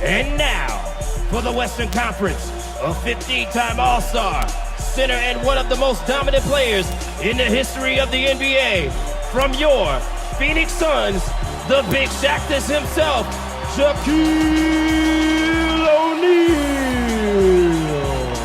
And now, for the Western Conference, a 15-time All-Star, center, and one of the most dominant players in the history of the NBA, from your Phoenix Suns, the Big Shactus himself, Shaquille O'Neal.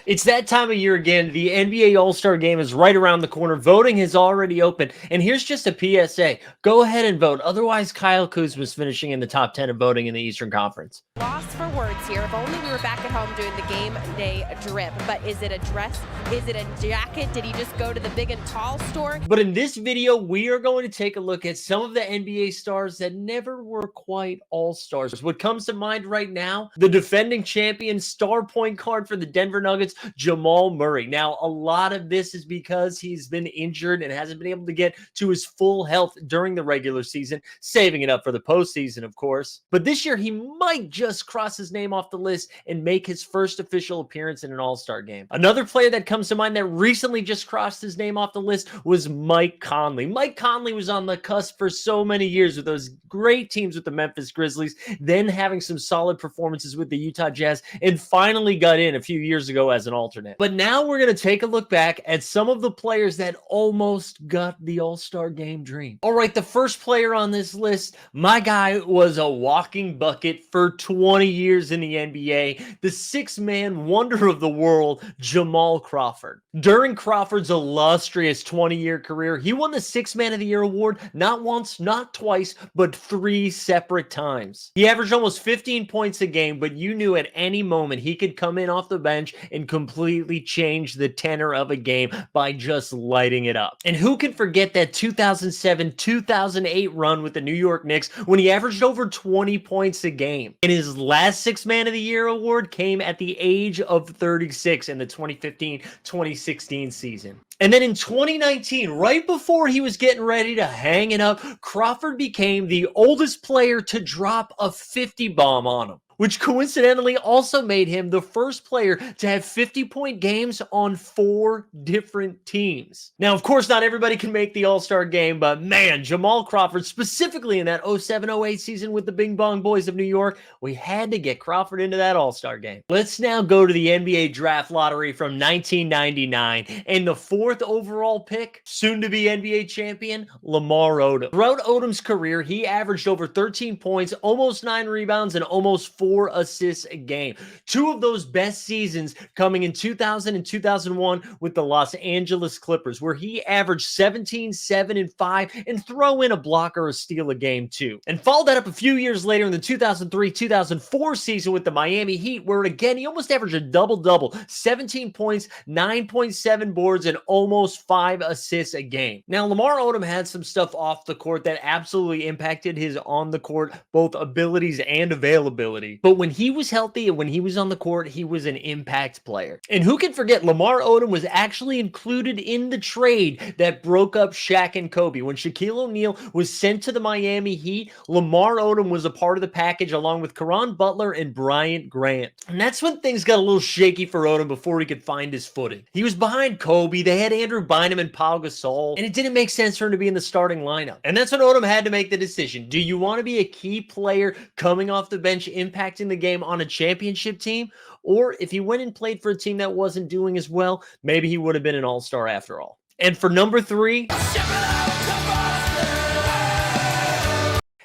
It's that time of year again. The NBA All-Star Game is right around the corner. Voting has already opened. And here's just a PSA. Go ahead and vote. Otherwise, Kyle Kuzma's finishing in the top 10 of voting in the Eastern Conference. Lost for words here. If only we were back at home doing the game day drip. But is it a dress? Is it a jacket? Did he just go to the big and tall store? But in this video, we are going to take a look at some of the NBA stars that never were quite All-Stars. What comes to mind right now, the defending champion star point guard for the Denver Nuggets, Jamal Murray. Now, a lot of this is because he's been injured and hasn't been able to get to his full health during the regular season, saving it up for the postseason, of course. But this year, he might just cross his name off the list and make his first official appearance in an All-Star game. Another player that comes to mind that recently just crossed his name off the list was Mike Conley. Mike Conley was on the cusp for so many years with those great teams with the Memphis Grizzlies, then having some solid performances with the Utah Jazz, and finally got in a few years ago as an alternate. But now we're going to take a look back at some of the players that almost got the All-Star game dream. All right, the first player on this list, my guy was a walking bucket for 20 years in the NBA, the six-man wonder of the world, Jamal Crawford. During Crawford's illustrious 20-year career, he won the Sixth Man of the Year award not once, not twice, but 3 separate times. He averaged almost 15 points a game, but you knew at any moment he could come in off the bench and completely change the tenor of a game by just lighting it up. And who can forget that 2007-2008 run with the New York Knicks when he averaged over 20 points a game? And his last Sixth Man of the Year award came at the age of 36 in the 2015-2016 season. And then in 2019, right before he was getting ready to hang it up, Crawford became the oldest player to drop a 50 bomb on him, which coincidentally also made him the first player to have 50-point games on 4 different teams. Now, of course, not everybody can make the All-Star game, but man, Jamal Crawford, specifically in that 07-08 season with the Bing Bong Boys of New York, we had to get Crawford into that All-Star game. Let's now go to the NBA Draft Lottery from 1999, and the 4th overall pick, soon-to-be NBA champion, Lamar Odom. Throughout Odom's career, he averaged over 13 points, almost 9 rebounds, and almost 4 assists a game. 2 of those best seasons coming in 2000 and 2001 with the Los Angeles Clippers, where he averaged 17, 7, and 5, and throw in a block or a steal a game too. And followed that up a few years later in the 2003-2004 season with the Miami Heat, where again, he almost averaged a double-double, 17 points, 9.7 boards, and almost 5 assists a game. Now, Lamar Odom had some stuff off the court that absolutely impacted his on-the-court, both abilities and availability. But when he was healthy and when he was on the court, he was an impact player. And who can forget, Lamar Odom was actually included in the trade that broke up Shaq and Kobe. When Shaquille O'Neal was sent to the Miami Heat, Lamar Odom was a part of the package along with Caron Butler and Bryant Grant. And that's when things got a little shaky for Odom before he could find his footing. He was behind Kobe, they had Andrew Bynum and Pau Gasol, and it didn't make sense for him to be in the starting lineup. And that's when Odom had to make the decision. Do you want to be a key player coming off the bench, impacting the game on a championship team? Or if he went and played for a team that wasn't doing as well, maybe he would have been an all-star after all. And for number 3,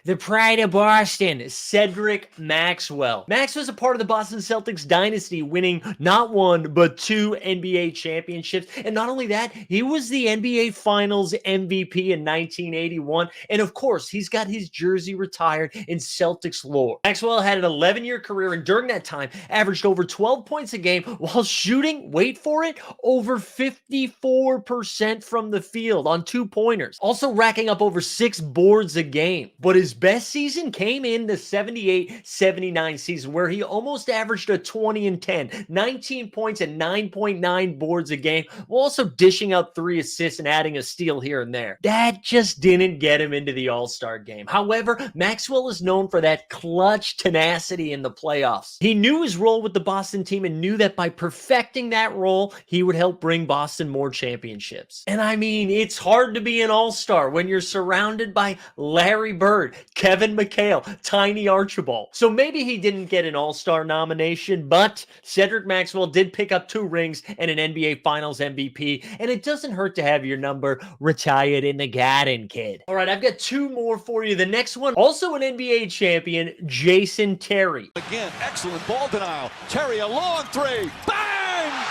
the pride of Boston, Cedric Maxwell. Max was a part of the Boston Celtics dynasty, winning not 1, but 2 NBA championships. And not only that, he was the NBA Finals MVP in 1981. And of course, he's got his jersey retired in Celtics lore. Maxwell had an 11-year career, and during that time, averaged over 12 points a game while shooting, wait for it, over 54% from the field on 2-pointers. Also racking up over 6 boards a game. But his best season came in the 78-79 season, where he almost averaged a 20 and 10, 19 points and 9.9 boards a game, while also dishing out 3 assists and adding a steal here and there. That just didn't get him into the All-Star game. However, Maxwell is known for that clutch tenacity in the playoffs. He knew his role with the Boston team and knew that by perfecting that role, he would help bring Boston more championships. And I mean, it's hard to be an All-Star when you're surrounded by Larry Bird, Kevin McHale, Tiny Archibald. So maybe he didn't get an All-Star nomination, but Cedric Maxwell did pick up 2 rings and an NBA Finals MVP, and it doesn't hurt to have your number retired in the garden, kid. All right, I've got 2 more for you. The next one, also an NBA champion, Jason Terry. Again, excellent ball denial. Terry, a long 3. Bang!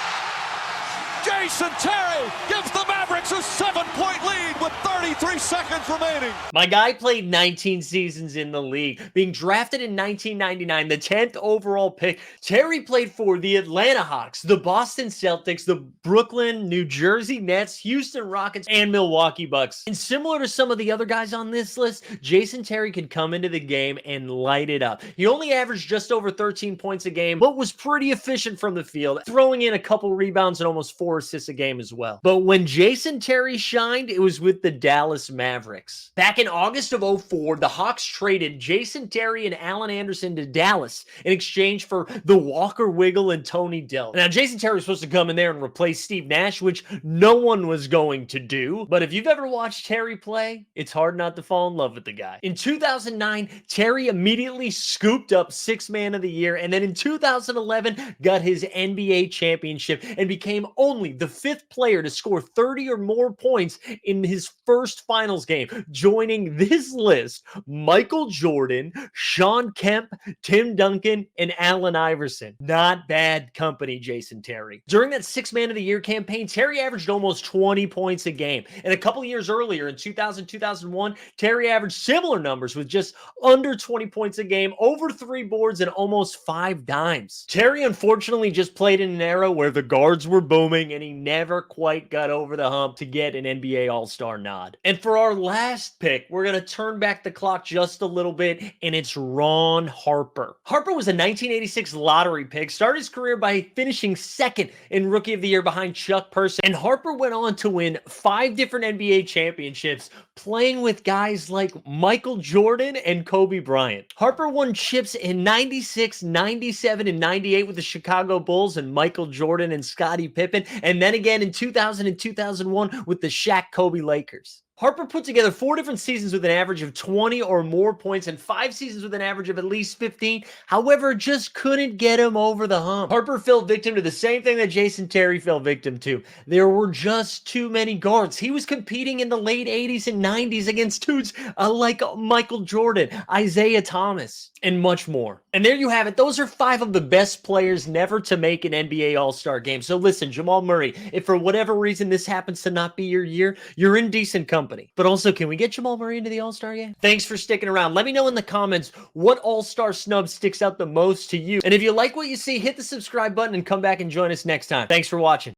Jason Terry gives the Mavericks a 7-point lead with 33 seconds remaining. My guy played 19 seasons in the league. Being drafted in 1999, the 10th overall pick, Terry played for the Atlanta Hawks, the Boston Celtics, the Brooklyn, New Jersey Nets, Houston Rockets, and Milwaukee Bucks. And similar to some of the other guys on this list, Jason Terry could come into the game and light it up. He only averaged just over 13 points a game, but was pretty efficient from the field, throwing in a couple rebounds and almost 4 assists a game as well. But when Jason Terry shined, it was with the Dallas Mavericks. Back in August of 2004, the Hawks traded Jason Terry and Allen Anderson to Dallas in exchange for the Walker Wiggle and Tony Delk. Now, Jason Terry was supposed to come in there and replace Steve Nash, which no one was going to do. But if you've ever watched Terry play, it's hard not to fall in love with the guy. In 2009, Terry immediately scooped up 6th Man of the Year, and then in 2011, got his NBA championship and became only the 5th player to score 30 or more points in his first finals game, joining this list Michael Jordan, Sean Kemp, Tim Duncan, and Allen Iverson. Not bad company, Jason Terry. During that 6th Man of the Year campaign, Terry averaged almost 20 points a game. And a couple years earlier, in 2000-2001, Terry averaged similar numbers with just under 20 points a game, over 3 boards, and almost 5 dimes. Terry unfortunately just played in an era where the guards were booming and he never quite got over the hump to get an NBA All-Star nod. And for our last pick, we're going to turn back the clock just a little bit, and it's Ron Harper. Harper was a 1986 lottery pick, started his career by finishing 2nd in Rookie of the Year behind Chuck Person, and Harper went on to win 5 different NBA championships, playing with guys like Michael Jordan and Kobe Bryant. Harper won chips in 96, 97, and 98 with the Chicago Bulls and Michael Jordan and Scottie Pippen, and then again in 2000 and 2001 with the Shaq Kobe Lakers. Harper put together 4 different seasons with an average of 20 or more points and 5 seasons with an average of at least 15. However, just couldn't get him over the hump. Harper fell victim to the same thing that Jason Terry fell victim to. There were just too many guards. He was competing in the late 80s and 90s against dudes like Michael Jordan, Isaiah Thomas, and much more. And there you have it. Those are 5 of the best players never to make an NBA All-Star game. So listen, Jamal Murray, if for whatever reason this happens to not be your year, you're in decent company. But also, can we get Jamal Murray into the All-Star game? Thanks for sticking around. Let me know in the comments what All-Star snub sticks out the most to you. And if you like what you see, hit the subscribe button and come back and join us next time. Thanks for watching.